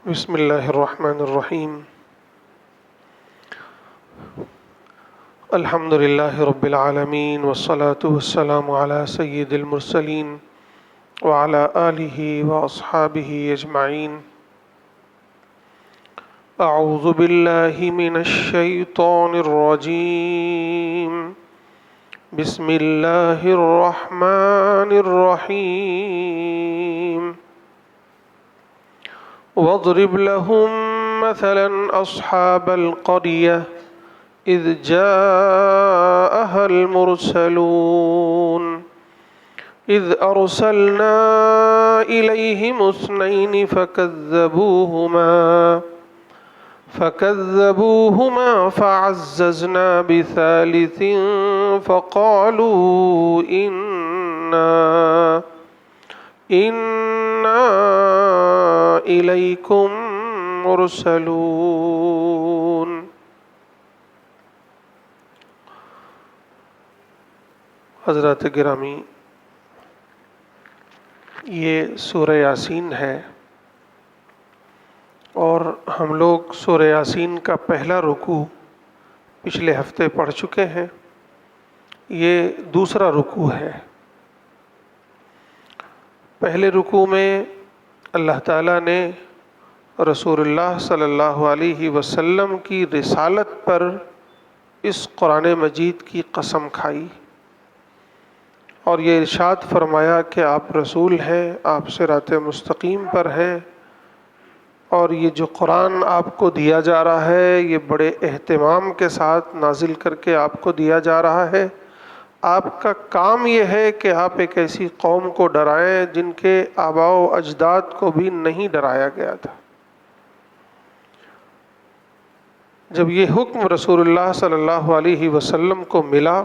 بسم اللہ الرحمن الرحیم الحمد للہ رب العالمین والصلاة والسلام علی سید المرسلین وعلی آلہ واصحابہ اجمعین اعوذ باللہ من الشیطان الرجیم بسم اللہ الرحمن الرحیم واضرب لهم مثلا أصحاب القرية إذ جاءها المرسلون إذ أرسلنا إليهم اثنين فكذبوهما فعززنا بثالث فقالوا إنا إليكم مرسلون۔ حضرات گرامی، یہ سورہ یاسین ہے اور ہم لوگ سورہ یاسین کا پہلا رکوع پچھلے ہفتے پڑھ چکے ہیں۔ یہ دوسرا رکوع ہے۔ پہلے رکوع میں اللہ تعالیٰ نے رسول اللہ صلی اللہ علیہ وسلم کی رسالت پر اس قرآن مجید کی قسم کھائی اور یہ ارشاد فرمایا کہ آپ رسول ہیں، آپ صراط مستقیم پر ہیں، اور یہ جو قرآن آپ کو دیا جا رہا ہے یہ بڑے اہتمام کے ساتھ نازل کر کے آپ کو دیا جا رہا ہے۔ آپ کا کام یہ ہے کہ آپ ایک ایسی قوم کو ڈرائیں جن کے آباء و اجداد کو بھی نہیں ڈرایا گیا تھا۔ جب یہ حکم رسول اللہ صلی اللہ علیہ وسلم کو ملا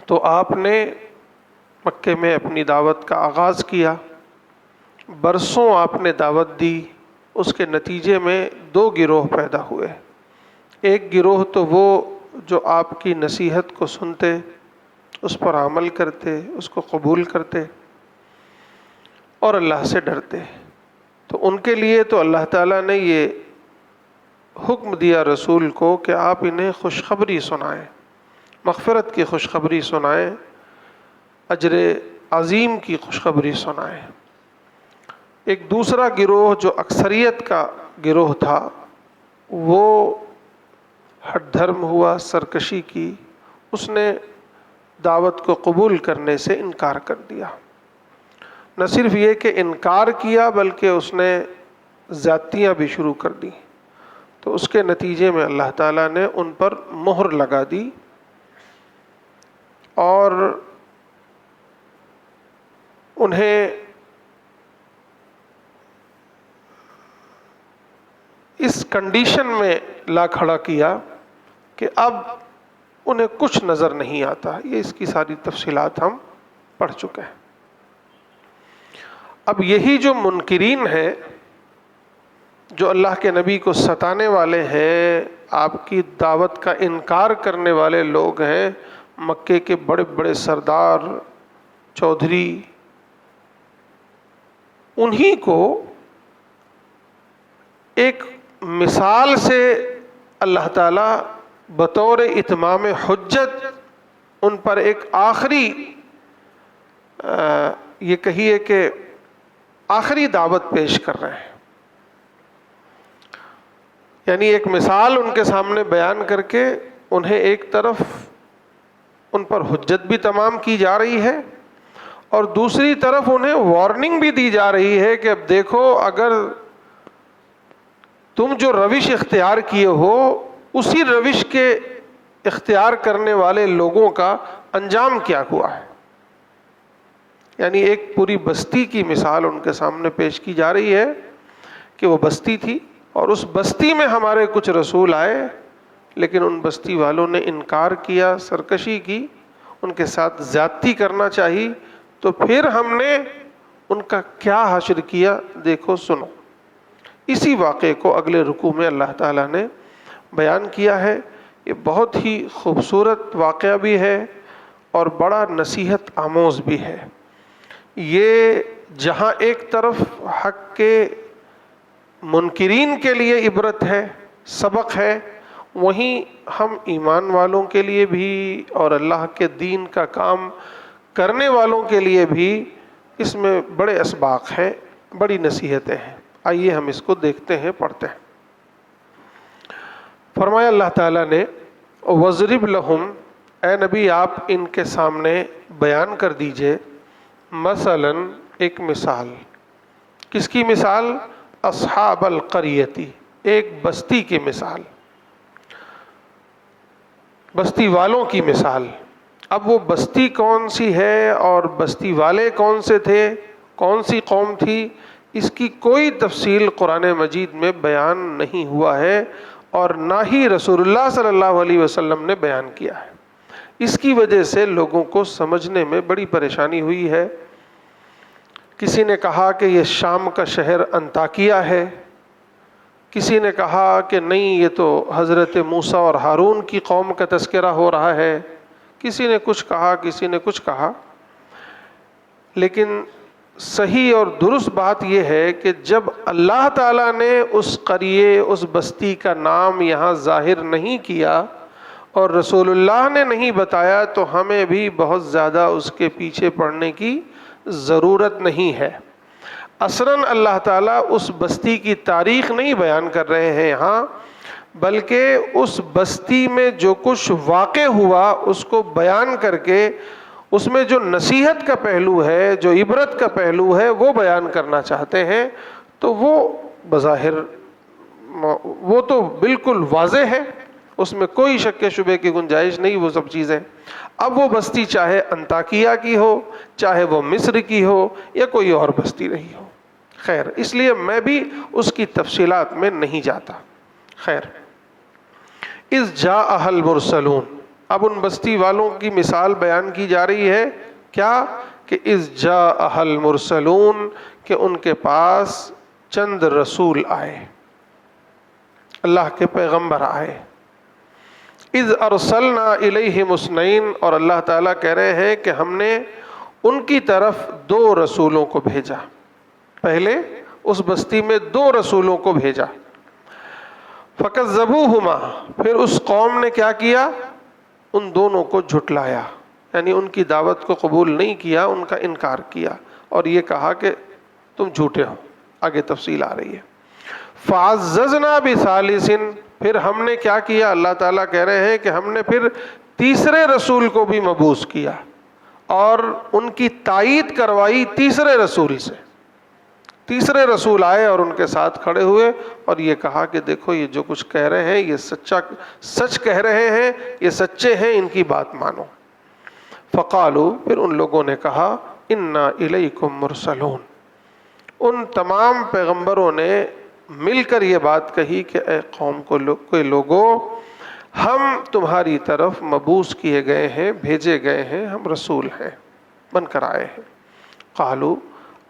تو آپ نے مکے میں اپنی دعوت کا آغاز کیا۔ برسوں آپ نے دعوت دی، اس کے نتیجے میں دو گروہ پیدا ہوئے۔ ایک گروہ تو وہ جو آپ کی نصیحت کو سنتے، اس پر عمل کرتے، اس کو قبول کرتے اور اللہ سے ڈرتے، تو ان کے لیے تو اللہ تعالیٰ نے یہ حکم دیا رسول کو کہ آپ انہیں خوشخبری سنائیں، مغفرت کی خوشخبری سنائیں، اجر عظیم کی خوشخبری سنائیں۔ ایک دوسرا گروہ جو اکثریت کا گروہ تھا، وہ ہٹ دھرم ہوا، سرکشی کی، اس نے دعوت کو قبول کرنے سے انکار کر دیا۔ نہ صرف یہ کہ انکار کیا بلکہ اس نے زیادتیاں بھی شروع کر دی، تو اس کے نتیجے میں اللہ تعالیٰ نے ان پر مہر لگا دی اور انہیں اس کنڈیشن میں لا کھڑا کیا کہ اب انہیں کچھ نظر نہیں آتا۔ یہ اس کی ساری تفصیلات ہم پڑھ چکے ہیں۔ اب یہی جو منکرین ہیں، جو اللہ کے نبی کو ستانے والے ہیں، آپ کی دعوت کا انکار کرنے والے لوگ ہیں، مکے کے بڑے بڑے سردار، چودھری، انہی کو ایک مثال سے اللہ تعالیٰ بطور اتمام حجت ان پر ایک آخری یہ کہیے کہ آخری دعوت پیش کر رہے ہیں۔ یعنی ایک مثال ان کے سامنے بیان کر کے انہیں ایک طرف ان پر حجت بھی تمام کی جا رہی ہے اور دوسری طرف انہیں وارننگ بھی دی جا رہی ہے کہ اب دیکھو، اگر تم جو روش اختیار کیے ہو اسی روش کے اختیار کرنے والے لوگوں کا انجام کیا ہوا ہے۔ یعنی ایک پوری بستی کی مثال ان کے سامنے پیش کی جا رہی ہے کہ وہ بستی تھی اور اس بستی میں ہمارے کچھ رسول آئے، لیکن ان بستی والوں نے انکار کیا، سرکشی کی، ان کے ساتھ زیادتی کرنا چاہی، تو پھر ہم نے ان کا کیا حشر کیا، دیکھو سنو۔ اسی واقعے کو اگلے رکوع میں اللہ تعالیٰ نے بیان کیا ہے۔ یہ بہت ہی خوبصورت واقعہ بھی ہے اور بڑا نصیحت آموز بھی ہے۔ یہ جہاں ایک طرف حق کے منکرین کے لیے عبرت ہے، سبق ہے، وہیں ہم ایمان والوں کے لیے بھی اور اللہ کے دین کا کام کرنے والوں کے لیے بھی اس میں بڑے اسباق ہیں، بڑی نصیحتیں ہیں۔ آئیے ہم اس کو دیکھتے ہیں، پڑھتے ہیں۔ فرمایا اللہ تعالیٰ نے وَضْرِبْ لَهُمْ، اے نبی آپ ان کے سامنے بیان کر دیجئے، مثلاً ایک مثال۔ کس کی مثال؟ اصحاب القریتی، ایک بستی کی مثال، بستی والوں کی مثال۔ اب وہ بستی کون سی ہے اور بستی والے کون سے تھے، کون سی قوم تھی، اس کی کوئی تفصیل قرآن مجید میں بیان نہیں ہوا ہے، اور نہ ہی رسول اللہ صلی اللہ علیہ وسلم نے بیان کیا ہے۔ اس کی وجہ سے لوگوں کو سمجھنے میں بڑی پریشانی ہوئی ہے۔ کسی نے کہا کہ یہ شام کا شہر انطاکیہ ہے، کسی نے کہا کہ نہیں یہ تو حضرت موسیٰ اور ہارون کی قوم کا تذکرہ ہو رہا ہے، کسی نے کچھ کہا، کسی نے کچھ کہا۔ لیکن صحیح اور درست بات یہ ہے کہ جب اللہ تعالیٰ نے اس قریے، اس بستی کا نام یہاں ظاہر نہیں کیا اور رسول اللہ نے نہیں بتایا، تو ہمیں بھی بہت زیادہ اس کے پیچھے پڑنے کی ضرورت نہیں ہے۔ اصلاً اللہ تعالیٰ اس بستی کی تاریخ نہیں بیان کر رہے ہیں یہاں، بلکہ اس بستی میں جو کچھ واقع ہوا اس کو بیان کر کے اس میں جو نصیحت کا پہلو ہے، جو عبرت کا پہلو ہے، وہ بیان کرنا چاہتے ہیں۔ تو وہ بظاہر وہ تو بالکل واضح ہے، اس میں کوئی شک شبے کی گنجائش نہیں، وہ سب چیزیں۔ اب وہ بستی چاہے انطاکیہ کی ہو، چاہے وہ مصر کی ہو، یا کوئی اور بستی رہی ہو، خیر، اس لیے میں بھی اس کی تفصیلات میں نہیں جاتا۔ خیر، اذ جاء المرسلون، اب ان بستی والوں کی مثال بیان کی جا رہی ہے، کیا کہ اذ جاء المرسلون، کہ ان کے پاس چند رسول آئے، اللہ کے پیغمبر آئے۔ اذ ارسلنا الیہم اثنین، اور اللہ تعالیٰ کہہ رہے ہیں کہ ہم نے ان کی طرف 2 رسولوں کو بھیجا، پہلے اس بستی میں 2 رسولوں کو بھیجا۔ فَكَذَّبُوهُمَا، پھر اس قوم نے کیا کیا؟ ان دونوں کو جھٹلایا، یعنی ان کی دعوت کو قبول نہیں کیا، ان کا انکار کیا، اور یہ کہا کہ تم جھوٹے ہو۔ آگے تفصیل آ رہی ہے۔ فَعَزَّزْنَا بِثَالِثٍ، پھر ہم نے کیا کیا؟ اللہ تعالیٰ کہہ رہے ہیں کہ ہم نے پھر تیسرے رسول کو بھی مبعوث کیا، اور ان کی تائید کروائی تیسرے رسول سے۔ تیسرے رسول آئے اور ان کے ساتھ کھڑے ہوئے اور یہ کہا کہ دیکھو یہ جو کچھ کہہ رہے ہیں یہ سچ کہہ رہے ہیں، یہ سچے ہیں، ان کی بات مانو۔ فقالوا، پھر ان لوگوں نے کہا، انا الیکم مرسلون، ان تمام پیغمبروں نے مل کر یہ بات کہی کہ اے قوم کے لوگوں، ہم تمہاری طرف مبعوث کیے گئے ہیں، بھیجے گئے ہیں، ہم رسول ہیں، بن کر آئے ہیں۔ قالوا،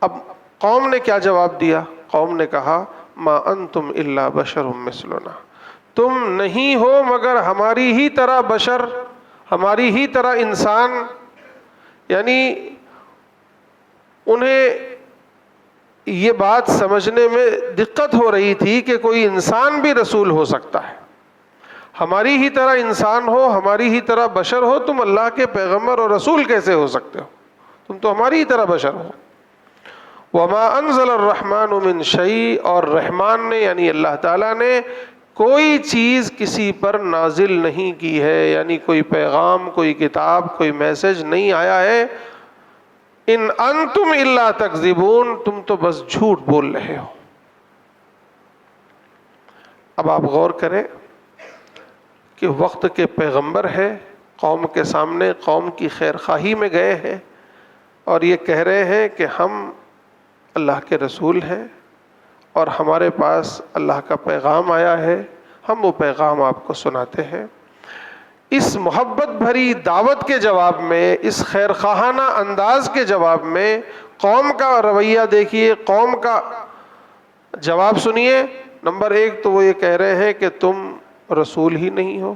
اب قوم نے کیا جواب دیا؟ قوم نے کہا، ما انتم الا بشر مثلنا، تم نہیں ہو مگر ہماری ہی طرح بشر، ہماری ہی طرح انسان۔ یعنی انہیں یہ بات سمجھنے میں دقت ہو رہی تھی کہ کوئی انسان بھی رسول ہو سکتا ہے، ہماری ہی طرح انسان ہو، ہماری ہی طرح بشر ہو، تم اللہ کے پیغمبر اور رسول کیسے ہو سکتے ہو؟ تم تو ہماری ہی طرح بشر ہو۔ وما انزل الرحمن من شیء، اور رحمان نے یعنی اللہ تعالیٰ نے کوئی چیز کسی پر نازل نہیں کی ہے، یعنی کوئی پیغام، کوئی کتاب، کوئی میسج نہیں آیا ہے۔ ان انتم الا تکذبون، تم تو بس جھوٹ بول رہے ہو۔ اب آپ غور کریں کہ وقت کے پیغمبر ہے، قوم کے سامنے قوم کی خیر خواہی میں گئے ہیں اور یہ کہہ رہے ہیں کہ ہم اللہ کے رسول ہیں اور ہمارے پاس اللہ کا پیغام آیا ہے، ہم وہ پیغام آپ کو سناتے ہیں۔ اس محبت بھری دعوت کے جواب میں، اس خیر خواہانہ انداز کے جواب میں قوم کا رویہ دیکھیے، قوم کا جواب سنیے۔ نمبر 1 تو وہ یہ کہہ رہے ہیں کہ تم رسول ہی نہیں ہو،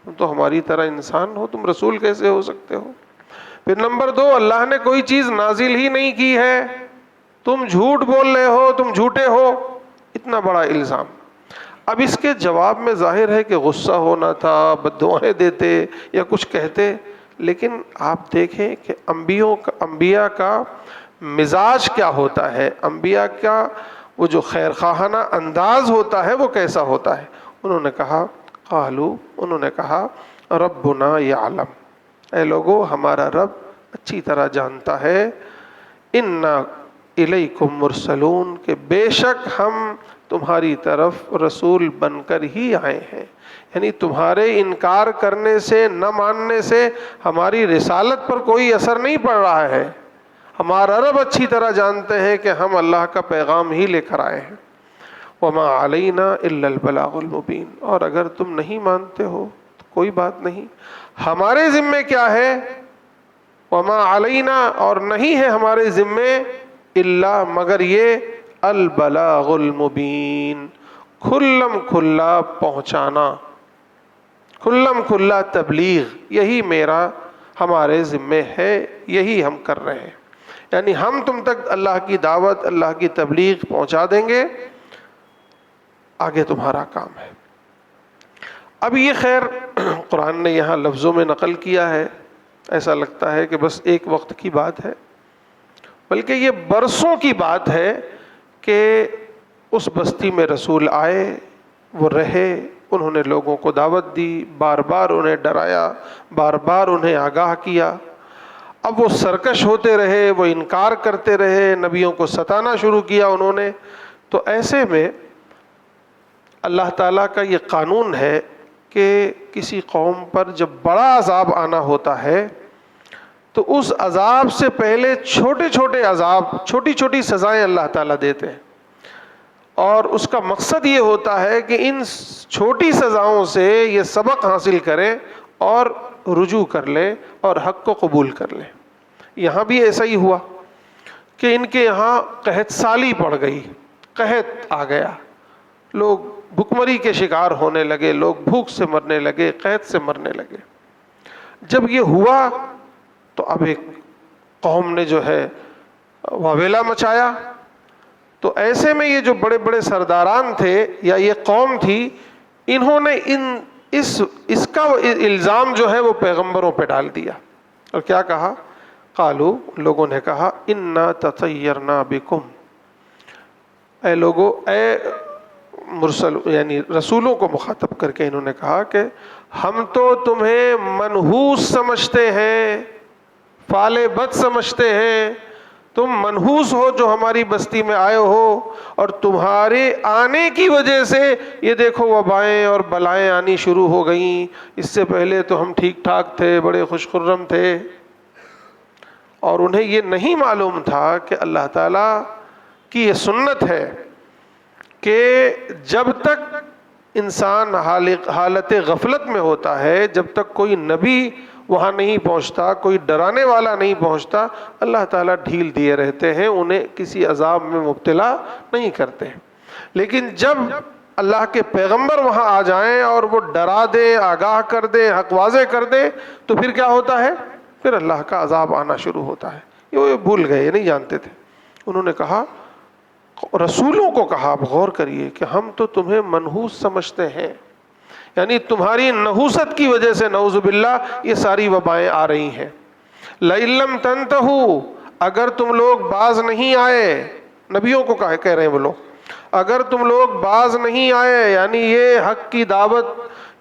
تم تو ہماری طرح انسان ہو، تم رسول کیسے ہو سکتے ہو؟ پھر نمبر 2، اللہ نے کوئی چیز نازل ہی نہیں کی ہے، تم جھوٹ بول رہے ہو، تم جھوٹے ہو، اتنا بڑا الزام۔ اب اس کے جواب میں ظاہر ہے کہ غصہ ہونا تھا، بد دعائیں دیتے یا کچھ کہتے، لیکن آپ دیکھیں کہ انبیاء کا مزاج کیا ہوتا ہے، انبیاء کا وہ جو خیر خواہانہ انداز ہوتا ہے وہ کیسا ہوتا ہے۔ انہوں نے کہا قالو، انہوں نے کہا ربنا یعلم، اے لوگو ہمارا رب اچھی طرح جانتا ہے، انا الیکم مرسلون، کہ بے شک ہم تمہاری طرف رسول بن کر ہی آئے ہیں، یعنی تمہارے انکار کرنے سے، نہ ماننے سے ہماری رسالت پر کوئی اثر نہیں پڑ رہا ہے۔ ہمارا رب اچھی طرح جانتے ہیں کہ ہم اللہ کا پیغام ہی لے کر آئے ہیں۔ وما علینا الا البلاغ المبین، اور اگر تم نہیں مانتے ہو تو کوئی بات نہیں، ہمارے ذمے کیا ہے؟ وما علینا، اور نہیں ہے ہمارے ذمے، الا مگر یہ، البلاغ المبین، کھلم کھلا پہنچانا، کھلم کھلا تبلیغ، یہی ہمارے ذمے ہے، یہی ہم کر رہے ہیں، یعنی ہم تم تک اللہ کی دعوت، اللہ کی تبلیغ پہنچا دیں گے، آگے تمہارا کام ہے۔ اب یہ خیر قرآن نے یہاں لفظوں میں نقل کیا ہے، ایسا لگتا ہے کہ بس ایک وقت کی بات ہے، بلکہ یہ برسوں کی بات ہے کہ اس بستی میں رسول آئے، وہ رہے، انہوں نے لوگوں کو دعوت دی، بار بار انہیں ڈرایا، بار بار انہیں آگاہ کیا، اب وہ سرکش ہوتے رہے، وہ انکار کرتے رہے، نبیوں کو ستانا شروع کیا انہوں نے۔ تو ایسے میں اللہ تعالیٰ کا یہ قانون ہے کہ کسی قوم پر جب بڑا عذاب آنا ہوتا ہے تو اس عذاب سے پہلے چھوٹے چھوٹے عذاب، چھوٹی چھوٹی سزائیں اللہ تعالیٰ دیتے ہیں، اور اس کا مقصد یہ ہوتا ہے کہ ان چھوٹی سزاؤں سے یہ سبق حاصل کریں اور رجوع کر لیں اور حق کو قبول کر لیں۔ یہاں بھی ایسا ہی ہوا کہ ان کے یہاں قحط سالی پڑ گئی، قحط آ گیا، لوگ بھکمری کے شکار ہونے لگے، لوگ بھوک سے مرنے لگے، قحط سے مرنے لگے۔ جب یہ ہوا تو اب ایک قوم نے جو ہے واویلا مچایا، تو ایسے میں یہ جو بڑے بڑے سرداران تھے یا یہ قوم تھی، انہوں نے اس کا الزام جو ہے وہ پیغمبروں پہ ڈال دیا، اور کیا کہا؟ قالو، لوگوں نے کہا انا تطیرنا بکم، اے لوگو، اے مرسل یعنی رسولوں کو مخاطب کر کے انہوں نے کہا کہ ہم تو تمہیں منحوس سمجھتے ہیں، فعل بد سمجھتے ہیں، تم منحوس ہو جو ہماری بستی میں آئے ہو، اور تمہارے آنے کی وجہ سے یہ دیکھو وبائیں اور بلائیں آنی شروع ہو گئیں، اس سے پہلے تو ہم ٹھیک ٹھاک تھے، بڑے خوش خرم تھے۔ اور انہیں یہ نہیں معلوم تھا کہ اللہ تعالیٰ کی یہ سنت ہے کہ جب تک انسان حالت غفلت میں ہوتا ہے، جب تک کوئی نبی وہاں نہیں پہنچتا، کوئی ڈرانے والا نہیں پہنچتا، اللہ تعالیٰ ڈھیل دیے رہتے ہیں، انہیں کسی عذاب میں مبتلا نہیں کرتے۔ لیکن جب اللہ کے پیغمبر وہاں آ جائیں اور وہ ڈرا دیں، آگاہ کر دیں، حق واضح کر دیں، تو پھر کیا ہوتا ہے؟ پھر اللہ کا عذاب آنا شروع ہوتا ہے۔ یہ بھول گئے، یہ نہیں جانتے تھے۔ انہوں نے کہا، رسولوں کو کہا، آپ غور کریے کہ ہم تو تمہیں منحوس سمجھتے ہیں، یعنی تمہاری نحوست کی وجہ سے نعوذ باللہ یہ ساری وبائیں آ رہی ہیں۔ لَإِن لَّمْ تَنْتَهُوا، اگر تم لوگ باز نہیں آئے، نبیوں کو کہہ رہے ہیں وہ لوگ، اگر تم لوگ باز نہیں آئے، یعنی یہ حق کی دعوت،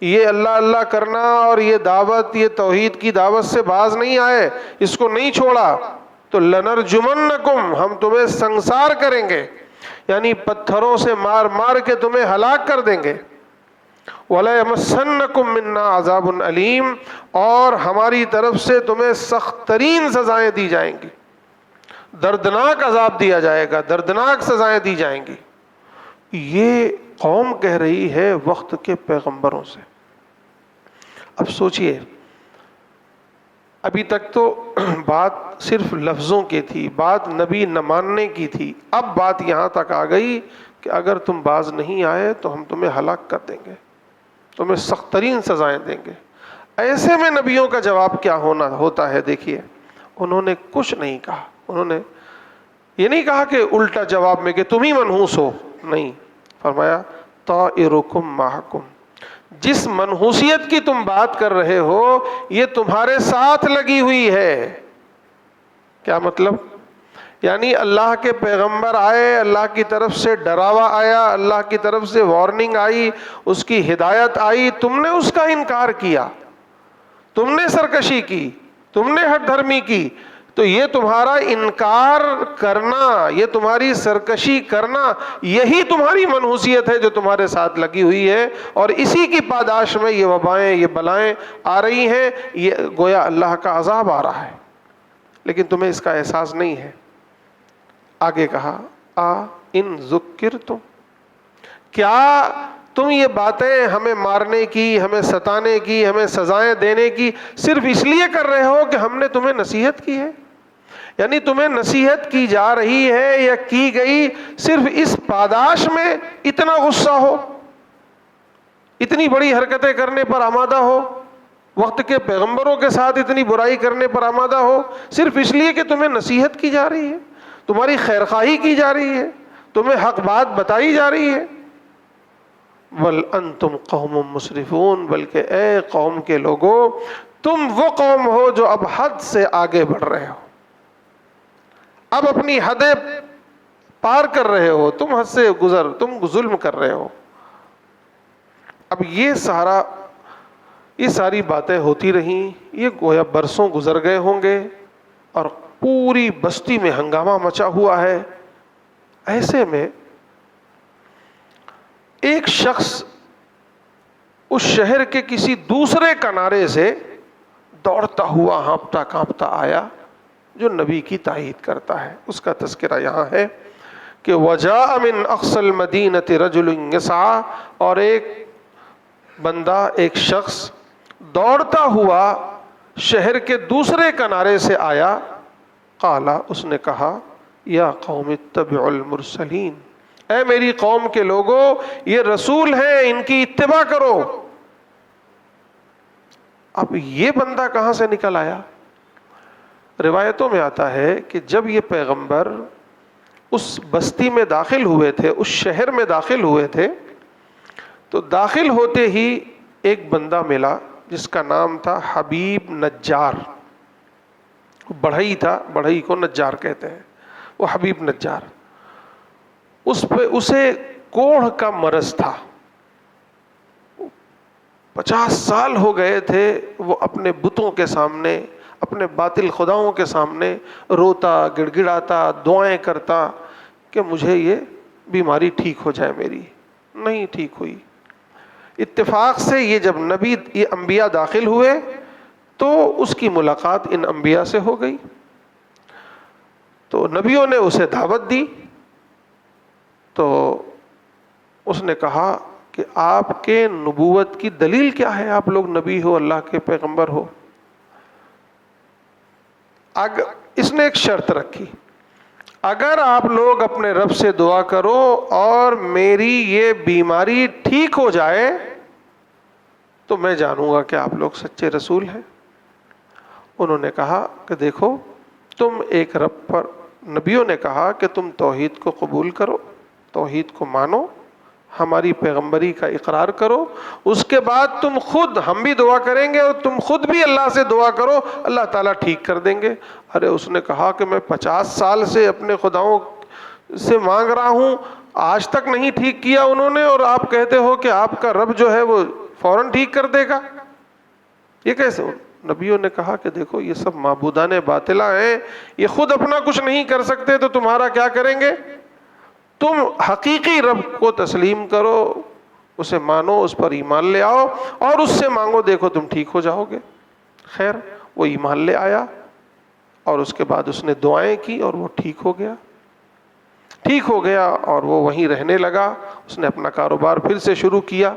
یہ اللہ اللہ کرنا اور یہ دعوت، یہ توحید کی دعوت سے باز نہیں آئے، اس کو نہیں چھوڑا، تو لَنَرْجُمَنَّكُمْ، ہم تمہیں سنسار کریں گے، یعنی پتھروں سے مار مار کے تمہیں ہلاک کر دیں گے۔ وَلَيَمَسَّنَّكُم مِّنَّا عَذَابٌ أَلِيمٌ، اور ہماری طرف سے تمہیں سخت ترین سزائیں دی جائیں گی، دردناک عذاب دیا جائے گا، دردناک سزائیں دی جائیں گی۔ یہ قوم کہہ رہی ہے وقت کے پیغمبروں سے۔ اب سوچئے، ابھی تک تو بات صرف لفظوں کی تھی، بات نبی نہ ماننے کی تھی، اب بات یہاں تک آ گئی کہ اگر تم باز نہیں آئے تو ہم تمہیں ہلاک کر دیں گے، تمہیں سخت ترین سزائیں دیں گے۔ ایسے میں نبیوں کا جواب کیا ہوتا ہے؟ دیکھیے، انہوں نے کچھ نہیں کہا، انہوں نے یہ نہیں کہا کہ الٹا جواب میں کہ تم ہی منحوس ہو، نہیں، فرمایا طائرکم معکم، جس منحوسیت کی تم بات کر رہے ہو یہ تمہارے ساتھ لگی ہوئی ہے۔ کیا مطلب؟ یعنی اللہ کے پیغمبر آئے، اللہ کی طرف سے ڈراوا آیا، اللہ کی طرف سے وارننگ آئی، اس کی ہدایت آئی، تم نے اس کا انکار کیا، تم نے سرکشی کی، تم نے ہٹ دھرمی کی، تو یہ تمہارا انکار کرنا، یہ تمہاری سرکشی کرنا، یہی تمہاری منحوسیت ہے جو تمہارے ساتھ لگی ہوئی ہے، اور اسی کی پاداش میں یہ وبائیں، یہ بلائیں آ رہی ہیں، یہ گویا اللہ کا عذاب آ رہا ہے، لیکن تمہیں اس کا احساس نہیں ہے۔ آگے کہا ان ذکرتم، کیا تم یہ باتیں ہمیں مارنے کی، ہمیں ستانے کی، ہمیں سزائیں دینے کی صرف اس لیے کر رہے ہو کہ ہم نے تمہیں نصیحت کی ہے؟ یعنی تمہیں نصیحت کی جا رہی ہے یا کی گئی، صرف اس پاداش میں اتنا غصہ ہو، اتنی بڑی حرکتیں کرنے پر آمادہ ہو، وقت کے پیغمبروں کے ساتھ اتنی برائی کرنے پر آمادہ ہو، صرف اس لیے کہ تمہیں نصیحت کی جا رہی ہے، تمہاری خیرخواہی کی جا رہی ہے، تمہیں حق بات بتائی جا رہی ہے؟ بل انتم قوم مسرفون، بلکہ اے قوم کے لوگوں تم وہ قوم ہو جو اب حد سے آگے بڑھ رہے ہو، اب اپنی حدیں پار کر رہے ہو، تم حد سے تم ظلم کر رہے ہو۔ اب یہ ساری باتیں ہوتی رہیں، یہ گویا برسوں گزر گئے ہوں گے اور پوری بستی میں ہنگامہ مچا ہوا ہے۔ ایسے میں ایک شخص اس شہر کے کسی دوسرے کنارے سے دوڑتا ہوا ہانپتا کانپتا آیا، جو نبی کی تائید کرتا ہے۔ اس کا تذکرہ یہاں ہے کہ وَجَاءَ مِنْ أَقْصَى الْمَدِينَةِ رَجُلٌ يَسْعَىٰ، اور ایک بندہ، ایک شخص دوڑتا ہوا شہر کے دوسرے کنارے سے آیا، قالا، اس نے کہا، یا قوم اتبعوا المرسلین، اے میری قوم کے لوگوں یہ رسول ہیں، ان کی اتباع کرو۔ اب یہ بندہ کہاں سے نکل آیا؟ روایتوں میں آتا ہے کہ جب یہ پیغمبر اس بستی میں داخل ہوئے تھے، اس شہر میں داخل ہوئے تھے، تو داخل ہوتے ہی ایک بندہ ملا جس کا نام تھا حبیب نجار، بڑھئی تھا، بڑھئی کو نجار کہتے ہیں، وہ حبیب نجار، اسے کوڑھ کا مرض تھا، 50 سال ہو گئے تھے وہ اپنے بتوں کے سامنے، اپنے باطل خداؤں کے سامنے روتا، گڑ گڑاتا، دعائیں کرتا کہ مجھے یہ بیماری ٹھیک ہو جائے میری، نہیں ٹھیک ہوئی۔ اتفاق سے یہ انبیاء داخل ہوئے تو اس کی ملاقات ان انبیاء سے ہو گئی، تو نبیوں نے اسے دعوت دی، تو اس نے کہا کہ آپ کے نبوت کی دلیل کیا ہے؟ آپ لوگ نبی ہو، اللہ کے پیغمبر ہو۔ اس نے ایک شرط رکھی، اگر آپ لوگ اپنے رب سے دعا کرو اور میری یہ بیماری ٹھیک ہو جائے تو میں جانوں گا کہ آپ لوگ سچے رسول ہیں۔ انہوں نے کہا کہ دیکھو، تم ایک رب پر، نبیوں نے کہا کہ تم توحید کو قبول کرو، توحید کو مانو، ہماری پیغمبری کا اقرار کرو، اس کے بعد تم خود، ہم بھی دعا کریں گے اور تم خود بھی اللہ سے دعا کرو، اللہ تعالیٰ ٹھیک کر دیں گے۔ ارے اس نے کہا کہ میں 50 سال سے اپنے خداؤں سے مانگ رہا ہوں، آج تک نہیں ٹھیک کیا انہوں نے، اور آپ کہتے ہو کہ آپ کا رب جو ہے وہ فوراً ٹھیک کر دے گا، یہ کیسے؟ نبیوں نے کہا کہ دیکھو یہ سب معبودان باطلہ ہیں، یہ خود اپنا کچھ نہیں کر سکتے تو تمہارا کیا کریں گے؟ تم حقیقی رب کو تسلیم کرو، اسے مانو، اس پر ایمان لے آؤ اور اس سے مانگو، دیکھو تم ٹھیک ہو جاؤ گے۔ خیر وہ ایمان لے آیا اور اس کے بعد اس نے دعائیں کی اور وہ ٹھیک ہو گیا اور وہ وہیں رہنے لگا۔ اس نے اپنا کاروبار پھر سے شروع کیا،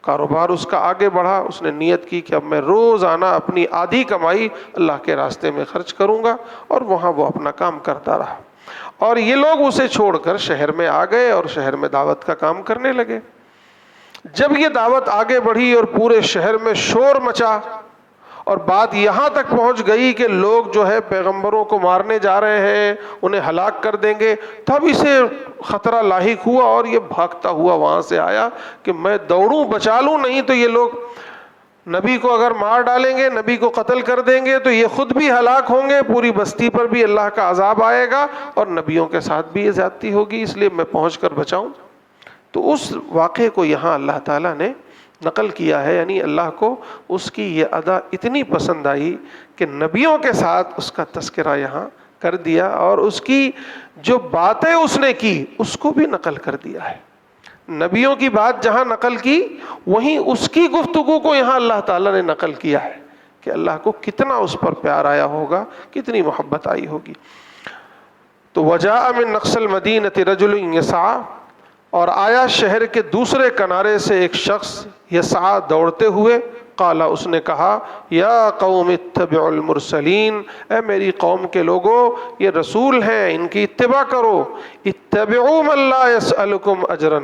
کاروبار اس کا آگے بڑھا، اس نے نیت کی کہ اب میں روزانہ اپنی آدھی کمائی اللہ کے راستے میں خرچ کروں گا، اور وہاں وہ اپنا کام کرتا رہا۔ اور یہ لوگ اسے چھوڑ کر شہر میں آ گئے اور شہر میں دعوت کا کام کرنے لگے۔ جب یہ دعوت آگے بڑھی اور پورے شہر میں شور مچا اور بات یہاں تک پہنچ گئی کہ لوگ جو ہے پیغمبروں کو مارنے جا رہے ہیں، انہیں ہلاک کر دیں گے، تب اسے خطرہ لاحق ہوا اور یہ بھاگتا ہوا وہاں سے آیا کہ میں دوڑوں بچا لوں، نہیں تو یہ لوگ نبی کو اگر مار ڈالیں گے، نبی کو قتل کر دیں گے تو یہ خود بھی ہلاک ہوں گے، پوری بستی پر بھی اللہ کا عذاب آئے گا اور نبیوں کے ساتھ بھی یہ زیادتی ہوگی، اس لیے میں پہنچ کر بچاؤں۔ تو اس واقعے کو یہاں اللہ تعالیٰ نے نقل کیا ہے، یعنی اللہ کو اس کی یہ ادا اتنی پسند آئی کہ نبیوں کے ساتھ اس کا تذکرہ یہاں کر دیا، اور اس کی جو باتیں اس نے کی اس کو بھی نقل کر دیا ہے۔ نبیوں کی بات جہاں نقل کی، وہیں اس کی گفتگو کو یہاں اللہ تعالیٰ نے نقل کیا ہے کہ اللہ کو کتنا اس پر پیار آیا ہوگا، کتنی محبت آئی ہوگی۔ تو وجاء من اقصى المدینۃ رجل یسعی، اور آیا شہر کے دوسرے کنارے سے ایک شخص یسعی دوڑتے ہوئے، قال اس نے کہا یا قوم اتبعوا المرسلین، اے میری قوم کے لوگو یہ رسول ہیں، ان کی اتباع کرو، اتبعوا من لا يسألكم اجرا،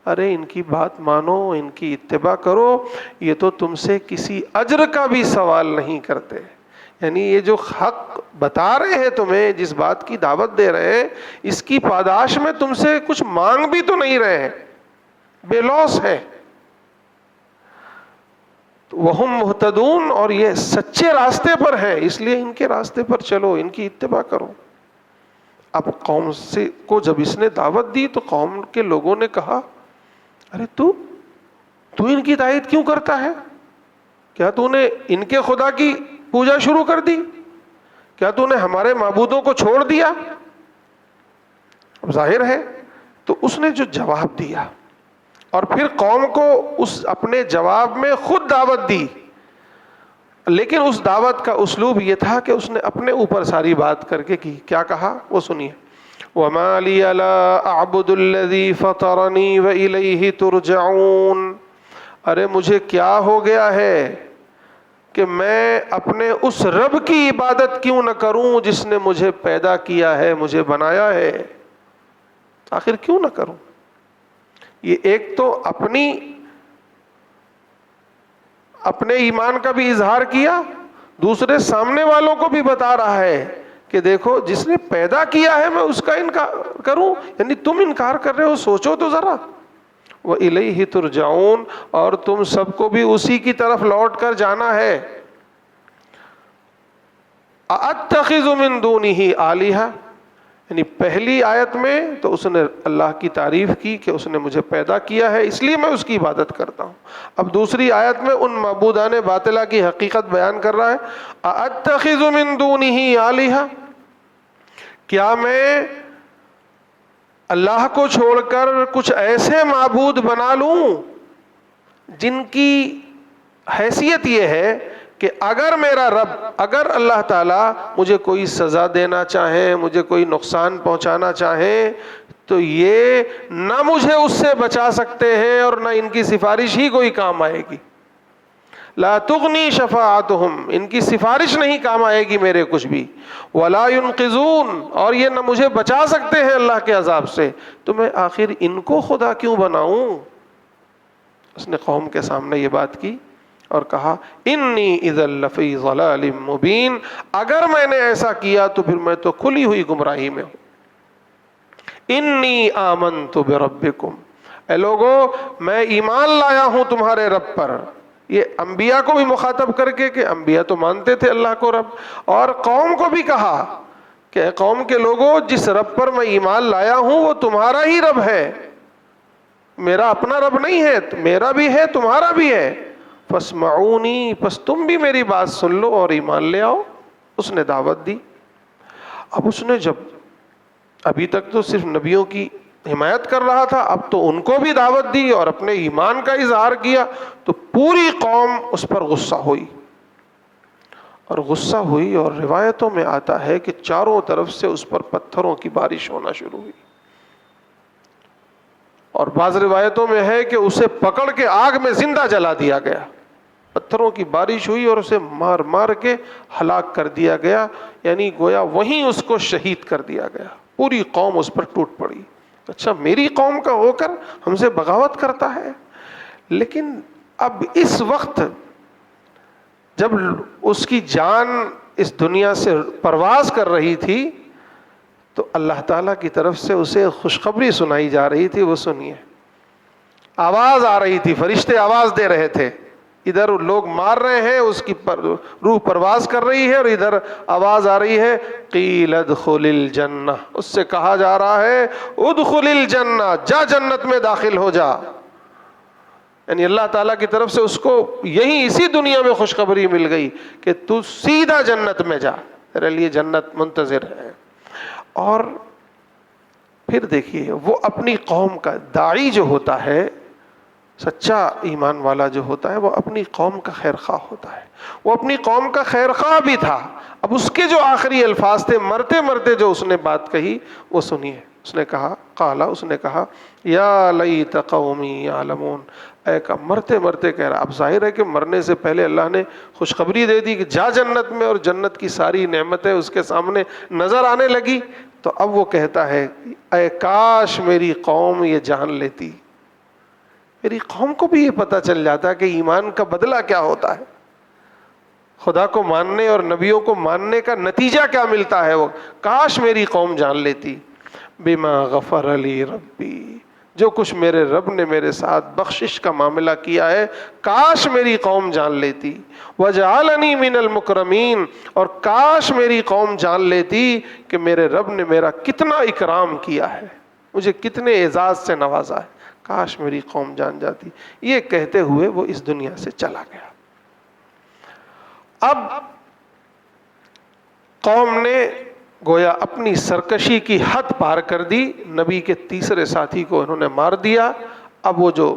ارے ان کی بات مانو، ان کی اتباع کرو، یہ تو تم سے کسی اجر کا بھی سوال نہیں کرتے، یعنی یہ جو حق بتا رہے ہیں تمہیں، جس بات کی دعوت دے رہے ہیں، اس کی پاداش میں تم سے کچھ مانگ بھی تو نہیں رہے ہیں، بے لوث ہے۔ وہم مہتدون، اور یہ سچے راستے پر ہے، اس لیے ان کے راستے پر چلو، ان کی اتباع کرو۔ اب قوم سے کو جب اس نے دعوت دی تو قوم کے لوگوں نے کہا ارے تو ان کی تائید کیوں کرتا ہے؟ کیا تو نے ان کے خدا کی پوجا شروع کر دی؟ کیا تو نے ہمارے معبودوں کو چھوڑ دیا؟ اب ظاہر ہے تو اس نے جو جواب دیا، اور پھر قوم کو اس اپنے جواب میں خود دعوت دی، لیکن اس دعوت کا اسلوب یہ تھا کہ اس نے اپنے اوپر ساری بات کر کے کی۔ کیا کہا وہ سنیے، وَمَا لِيَ لَا أَعْبُدُ الَّذِي فَطَرَنِي وَإِلَيْهِ تُرْجَعُونَ، ارے مجھے کیا ہو گیا ہے کہ میں اپنے اس رب کی عبادت کیوں نہ کروں جس نے مجھے پیدا کیا ہے، مجھے بنایا ہے، آخر کیوں نہ کروں؟ یہ ایک تو اپنے ایمان کا بھی اظہار کیا، دوسرے سامنے والوں کو بھی بتا رہا ہے کہ دیکھو جس نے پیدا کیا ہے میں اس کا انکار کروں، یعنی تم انکار کر رہے ہو، سوچو تو ذرا۔ وَإِلَيْهِ تُرْجَعُونَ، اور تم سب کو بھی اسی کی طرف لوٹ کر جانا ہے۔ أَأَتَّخِذُ مِن دُونِهِ آلِهَةً، یعنی پہلی آیت میں تو اس نے اللہ کی تعریف کی کہ اس نے مجھے پیدا کیا ہے اس لیے میں اس کی عبادت کرتا ہوں، اب دوسری آیت میں ان معبودان باطلہ کی حقیقت بیان کر رہا ہے۔ أَأَتَّخِذُ مِن دُونِهِ آلِهَةً، کیا میں اللہ کو چھوڑ کر کچھ ایسے معبود بنا لوں جن کی حیثیت یہ ہے کہ اگر اللہ تعالیٰ مجھے کوئی سزا دینا چاہے، مجھے کوئی نقصان پہنچانا چاہے تو یہ نہ مجھے اس سے بچا سکتے ہیں اور نہ ان کی سفارش ہی کوئی کام آئے گی۔ لا تغنی شفاعتہم، ان کی سفارش نہیں کام آئے گی میرے کچھ بھی۔ ولا ينقذون، اور یہ نہ مجھے بچا سکتے ہیں اللہ کے عذاب سے، تو میں آخر ان کو خدا کیوں بناؤں؟ اس نے قوم کے سامنے یہ بات کی اور کہا انی اذا لفی ضلال مبین، اگر میں نے ایسا کیا تو پھر میں تو کھلی ہوئی گمراہی میں ہوں۔ انی آمنت بربکم، اے لوگو میں ایمان لایا ہوں تمہارے رب پر۔ یہ انبیاء کو بھی مخاطب کر کے کہ انبیاء تو مانتے تھے اللہ کو رب، اور قوم کو بھی کہا کہ اے قوم کے لوگو جس رب پر میں ایمان لایا ہوں وہ تمہارا ہی رب ہے، میرا اپنا رب نہیں ہے، میرا بھی ہے تمہارا بھی ہے۔ فاسمعونی، پس تم بھی میری بات سن لو اور ایمان لے آؤ۔ اس نے دعوت دی۔ اب اس نے جب ابھی تک تو صرف نبیوں کی حمایت کر رہا تھا، اب تو ان کو بھی دعوت دی اور اپنے ایمان کا اظہار کیا، تو پوری قوم اس پر غصہ ہوئی اور روایتوں میں آتا ہے کہ چاروں طرف سے اس پر پتھروں کی بارش ہونا شروع ہوئی، اور بعض روایتوں میں ہے کہ اسے پکڑ کے آگ میں زندہ جلا دیا گیا، پتھروں کی بارش ہوئی اور اسے مار مار کے ہلاک کر دیا گیا، یعنی گویا وہیں اس کو شہید کر دیا گیا۔ پوری قوم اس پر ٹوٹ پڑی، اچھا میری قوم کا ہو کر ہم سے بغاوت کرتا ہے۔ لیکن اب اس وقت جب اس کی جان اس دنیا سے پرواز کر رہی تھی تو اللہ تعالیٰ کی طرف سے اسے خوشخبری سنائی جا رہی تھی. وہ سنیے, آواز آ رہی تھی, فرشتے آواز دے رہے تھے, ادھر لوگ مار رہے ہیں, اس کی روح پرواز کر رہی ہے, اور ادھر آواز آ رہی ہے قیل ادخل الجنہ, اس سے کہا جا رہا ہے ادخل الجنہ, جا جنت میں داخل ہو جا. یعنی اللہ تعالیٰ کی طرف سے اس کو یہی اسی دنیا میں خوشخبری مل گئی کہ تو سیدھا جنت میں جا, تیرے لیے جنت منتظر ہے. اور پھر دیکھیے وہ اپنی قوم کا داعی جو ہوتا ہے, سچا ایمان والا جو ہوتا ہے, وہ اپنی قوم کا خیر خواہ ہوتا ہے. وہ اپنی قوم کا خیر خواہ بھی تھا. اب اس کے جو آخری الفاظ تھے, مرتے مرتے جو اس نے بات کہی وہ سنیے. اس نے کہا قالا, اس نے کہا یا لیت قومی یعلمون, مرتے مرتے کہہ رہا. اب ظاہر ہے کہ مرنے سے پہلے اللہ نے خوشخبری دے دی کہ جا جنت میں, اور جنت کی ساری نعمتیں اس کے سامنے نظر آنے لگی. تو اب وہ کہتا ہے اے کاش میری قوم یہ جان لیتی, میری قوم کو بھی یہ پتہ چل جاتا کہ ایمان کا بدلہ کیا ہوتا ہے, خدا کو ماننے اور نبیوں کو ماننے کا نتیجہ کیا ملتا ہے. وہ کاش میری قوم جان لیتی. بما غفر لی ربی, جو کچھ میرے رب نے میرے ساتھ بخشش کا معاملہ کیا ہے, کاش میری قوم جان لیتی. وجعلنی من المکرمین, اور کاش میری قوم جان لیتی کہ میرے رب نے میرا کتنا اکرام کیا ہے, مجھے کتنے اعزاز سے نوازا ہے, کاش میری قوم جان جاتی. یہ کہتے ہوئے وہ اس دنیا سے چلا گیا. اب قوم نے گویا اپنی سرکشی کی حد پار کر دی, نبی کے تیسرے ساتھی کو انہوں نے مار دیا. اب وہ جو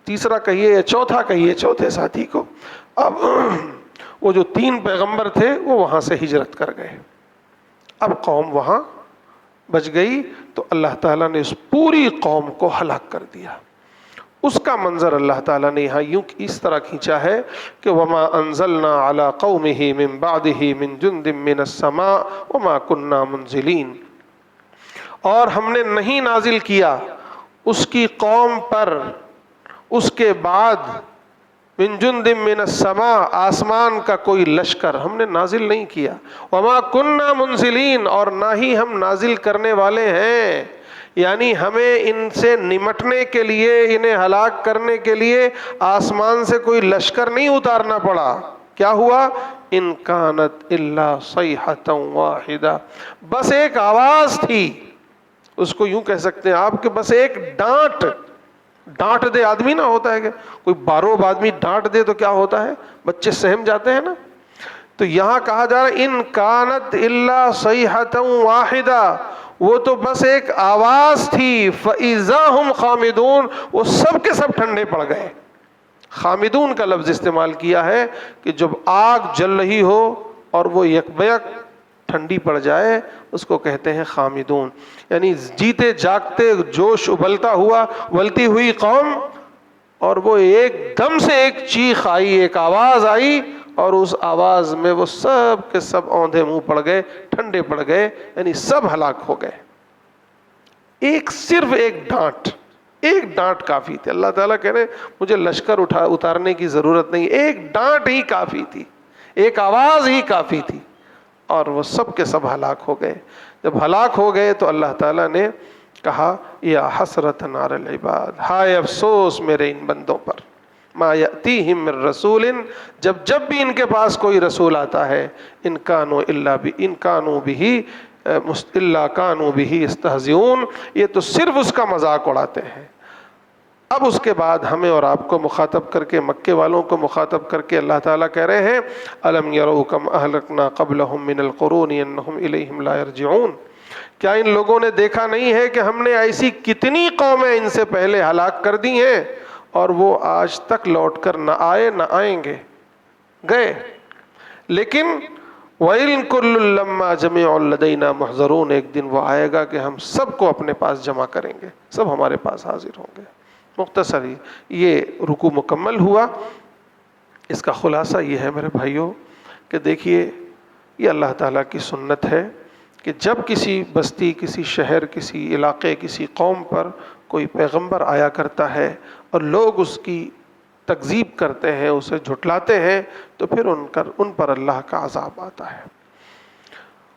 تیسرا کہیے یا چوتھا کہیے, چوتھے ساتھی کو, اب وہ جو 3 پیغمبر تھے وہ وہاں سے ہجرت کر گئے. اب قوم وہاں بچ گئی, تو اللہ تعالیٰ نے اس پوری قوم کو ہلاک کر دیا. اس کا منظر اللہ تعالیٰ نے یہاں یوں اس طرح کھینچا ہے کہ وما انزلنا علی قومہ من بعدہ من جند من السماء وما کننا منزلین, اور ہم نے نہیں نازل کیا اس کی قوم پر اس کے بعد من جند من السماء, آسمان کا کوئی لشکر ہم نے نازل نہیں کیا. وما کننا منزلین, اور نہ ہی ہم نازل کرنے والے ہیں. یعنی ہمیں ان سے نمٹنے کے لیے, انہیں ہلاک کرنے کے لیے آسمان سے کوئی لشکر نہیں اتارنا پڑا. کیا ہوا؟ ان کانت الا صیحۃ واحدہ, بس ایک آواز تھی. اس کو یوں کہہ سکتے ہیں آپ کہ بس ایک ڈانٹ دے آدمی, نہ ہوتا ہے کہ کوئی باروب آدمی ڈانٹ دے تو کیا ہوتا ہے, بچے سہم جاتے ہیں نا. تو یہاں کہا جا رہا ہے ان کانت الا صیحۃ واحدہ, وہ تو بس ایک آواز تھی. فَإِذَا هُمْ خَامِدُونَ, وہ سب کے سب ٹھنڈے پڑ گئے. خامدون کا لفظ استعمال کیا ہے کہ جب آگ جل رہی ہو اور وہ یکبیک ٹھنڈی پڑ جائے, اس کو کہتے ہیں خامدون. یعنی جیتے جاگتے جوش ابلتی ہوئی قوم, اور وہ ایک دم سے ایک چیخ آئی, ایک آواز آئی, اور اس آواز میں وہ سب کے سب اوندھے منہ پڑ گئے, ٹھنڈے پڑ گئے, یعنی سب ہلاک ہو گئے. صرف ایک ڈانٹ کافی تھی. اللہ تعالیٰ کہہ رہے مجھے لشکر اتارنے کی ضرورت نہیں, ایک ڈانٹ ہی کافی تھی, ایک آواز ہی کافی تھی, اور وہ سب کے سب ہلاک ہو گئے. جب ہلاک ہو گئے تو اللہ تعالیٰ نے کہا یا حسرۃ علی العباد, ہائے افسوس میرے ان بندوں پر. ما یأتیہم من رسول, جب بھی ان کے پاس کوئی رسول آتا ہے, ان کانوا بہ استہزئون, یہ تو صرف اس کا مذاق اڑاتے ہیں. اب اس کے بعد ہمیں اور آپ کو مخاطب کر کے, مکے والوں کو مخاطب کر کے اللہ تعالیٰ کہہ رہے ہیں الم یروا کم اہلکنا قبلہم من القرون انہم الیہم لا یرجعون, کیا ان لوگوں نے دیکھا نہیں ہے کہ ہم نے ایسی کتنی قومیں ان سے پہلے ہلاک کر دی ہیں, اور وہ آج تک لوٹ کر نہ آئے نہ آئیں گے, گئے. لیکن وَإِن كُلٌّ لَمَّا جَمِيعٌ لَدَيْنَا مُحْضَرُونَ, ایک دن وہ آئے گا کہ ہم سب کو اپنے پاس جمع کریں گے, سب ہمارے پاس حاضر ہوں گے. مختصر یہ رکوع مکمل ہوا. اس کا خلاصہ یہ ہے میرے بھائیوں کہ دیکھیے یہ اللہ تعالیٰ کی سنت ہے کہ جب کسی بستی, کسی شہر, کسی علاقے, کسی قوم پر کوئی پیغمبر آیا کرتا ہے اور لوگ اس کی تکذیب کرتے ہیں، اسے جھٹلاتے ہیں، تو پھر ان پر اللہ کا عذاب آتا ہے،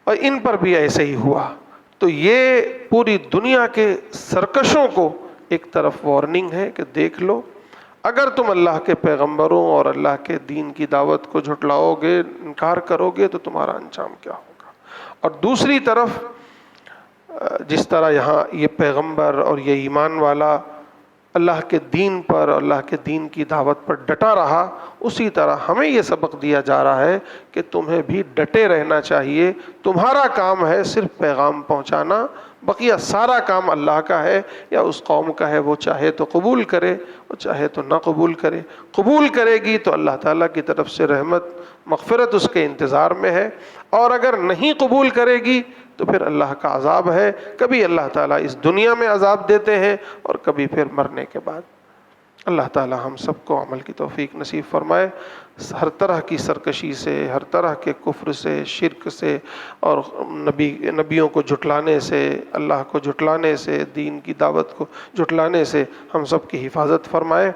اور ان پر بھی ایسے ہی ہوا۔ تو یہ پوری دنیا کے سرکشوں کو ایک طرف وارننگ ہے کہ دیکھ لو، اگر تم اللہ کے پیغمبروں اور اللہ کے دین کی دعوت کو جھٹلاؤ گے، انکار کرو گے، تو تمہارا انجام کیا ہوگا۔ اور دوسری طرف جس طرح یہاں یہ پیغمبر اور یہ ایمان والا اللہ کے دین پر، اللہ کے دین کی دعوت پر ڈٹا رہا، اسی طرح ہمیں یہ سبق دیا جا رہا ہے کہ تمہیں بھی ڈٹے رہنا چاہیے۔ تمہارا کام ہے صرف پیغام پہنچانا، بقیہ سارا کام اللہ کا ہے یا اس قوم کا ہے، وہ چاہے تو قبول کرے، وہ چاہے تو نہ قبول کرے۔ قبول کرے گی تو اللہ تعالیٰ کی طرف سے رحمت مغفرت اس کے انتظار میں ہے، اور اگر نہیں قبول کرے گی تو پھر اللہ کا عذاب ہے۔ کبھی اللہ تعالیٰ اس دنیا میں عذاب دیتے ہیں اور کبھی پھر مرنے کے بعد۔ اللہ تعالیٰ ہم سب کو عمل کی توفیق نصیب فرمائے، ہر طرح کی سرکشی سے، ہر طرح کے کفر سے، شرک سے، اور نبیوں کو جھٹلانے سے، اللہ کو جھٹلانے سے، دین کی دعوت کو جھٹلانے سے ہم سب کی حفاظت فرمائے۔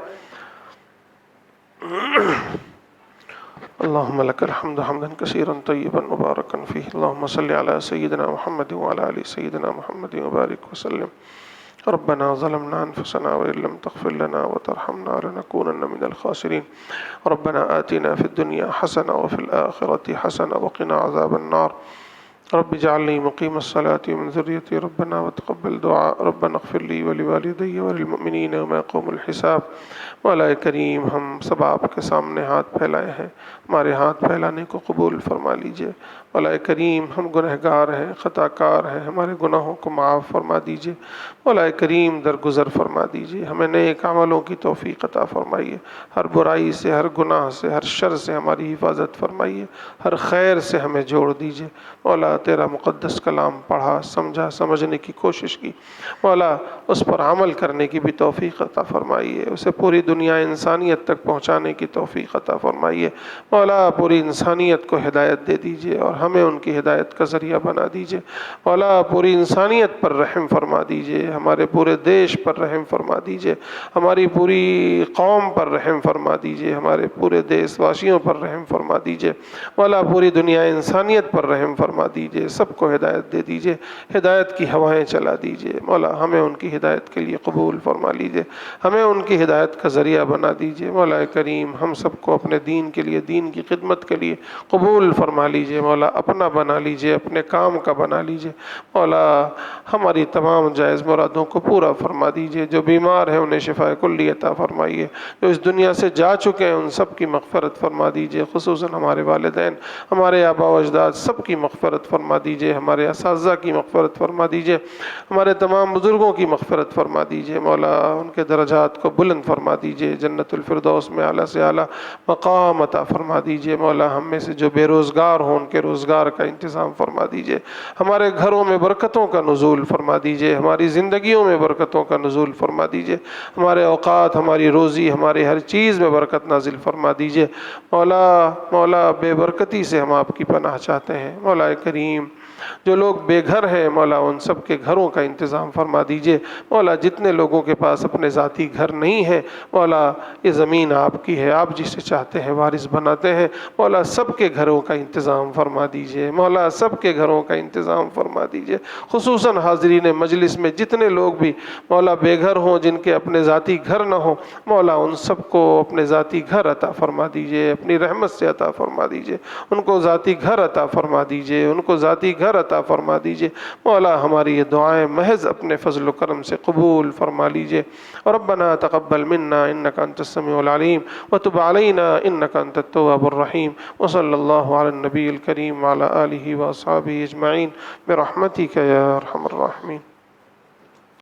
اللهم لك الحمد حمدا كثيرا طيبا مباركا فيه، اللهم صل على سيدنا محمد وعلى آل سيدنا محمد وبارك وسلم۔ ربنا ظلمنا أنفسنا وإن لم تغفر لنا وترحمنا لنكونن من الخاسرين، ربنا آتنا في الدنيا حسنة وفي الآخرة حسنة وقنا عذاب النار، رب اجعلني مقيم الصلاة ومن ذريتي ربنا وتقبل دعاء، ربنا اغفر لي ولوالدي وللمؤمنين يوم يقوم الحساب۔ مولا کریم، ہم سب آپ کے سامنے ہاتھ پھیلائے ہیں، ہمارے ہاتھ پھیلانے کو قبول فرما لیجئے۔ مولا کریم، ہم گنہگار ہیں، خطا کار ہیں، ہمارے گناہوں کو معاف فرما دیجئے۔ مولا کریم، درگزر فرما دیجئے، ہمیں نیک عملوں کی توفیق عطا فرمائیے، ہر برائی سے، ہر گناہ سے، ہر شر سے ہماری حفاظت فرمائیے، ہر خیر سے ہمیں جوڑ دیجئے۔ مولا تیرا مقدس کلام پڑھا، سمجھا، سمجھنے کی کوشش کی، مولا اس پر عمل کرنے کی بھی توفیق عطا فرمائیے، اسے پوری دنیا انسانیت تک پہنچانے کی توفیق عطا فرمائیے۔ مولا پوری انسانیت کو ہدایت دے دیجئے اور ہمیں ان کی ہدایت کا ذریعہ بنا دیجئے۔ مولا پوری انسانیت پر رحم فرما دیجئے، ہمارے پورے دیش پر رحم فرما دیجئے، ہماری پوری قوم پر رحم فرما دیجئے، ہمارے پورے دیش واسیوں پر رحم فرما دیجئے۔ مولا پوری دنیا انسانیت پر رحم فرما دیجئے، سب کو ہدایت دے دیجئے، ہدایت کی ہوائیں چلا دیجئے۔ مولا ہمیں ان کی ہدایت کے لیے قبول فرما لیجئے، ہمیں ان کی ہدایت کا ذریعہ بنا دیجئے۔ مولا کریم، ہم سب کو اپنے دین کے لیے، دین کی خدمت کے لیے قبول فرما لیجئے۔ مولا اپنا بنا لیجئے، اپنے کام کا بنا لیجئے۔ مولا ہماری تمام جائز مرادوں کو پورا فرما دیجئے، جو بیمار ہیں انہیں شفا کلی عطا فرمائیے، جو اس دنیا سے جا چکے ہیں ان سب کی مغفرت فرما دیجئے، خصوصاً ہمارے والدین، ہمارے آباء و اجداد، سب کی مغفرت فرما دیجئے، ہمارے اساتذہ کی مغفرت فرما دیجئے، ہمارے تمام بزرگوں کی مغفرت فرما دیجئے۔ مولا ان کے درجات کو بلند فرما دیجئے، جنت الفردوس میں اعلیٰ سے اعلیٰ مقام عطا فرما دیجئے۔ مولا ہم میں سے جو بے روزگار ہوں ان کے روزگار کا انتظام فرما دیجئے، ہمارے گھروں میں برکتوں کا نزول فرما دیجئے، ہماری زندگیوں میں برکتوں کا نزول فرما دیجئے، ہمارے اوقات، ہماری روزی، ہماری ہر چیز میں برکت نازل فرما دیجئے۔ مولا بے برکتی سے ہم آپ کی پناہ چاہتے ہیں۔ مولا کریم، جو لوگ بے گھر ہیں مولا ان سب کے گھروں کا انتظام فرما دیجئے۔ مولا جتنے لوگوں کے پاس اپنے ذاتی گھر نہیں ہیں، مولا یہ زمین آپ کی ہے، آپ جسے چاہتے ہیں وارث بناتے ہیں، مولا سب کے گھروں کا انتظام فرما دیجئے، مولا سب کے گھروں کا انتظام فرما دیجئے۔ خصوصاً حاضرین مجلس میں جتنے لوگ بھی مولا بے گھر ہوں، جن کے اپنے ذاتی گھر نہ ہوں، مولا ان سب کو اپنے ذاتی گھر عطا فرما دیجئے، اپنی رحمت سے عطا فرما دیجئے، ان کو ذاتی گھر عطا فرما دیجئے، ان کو ذاتی گھر عطا فرما دیجئے۔ مولا ہماری یہ دعائیں محض اپنے فضل و کرم سے قبول فرما لیجئے۔ ربنا تقبل منا انك انت السميع العليم وتب علينا انك انت التواب الرحيم، وصلى الله على النبي الكريم وعلى آله واصحابه اجمعين برحمتك يا ارحم الراحمين۔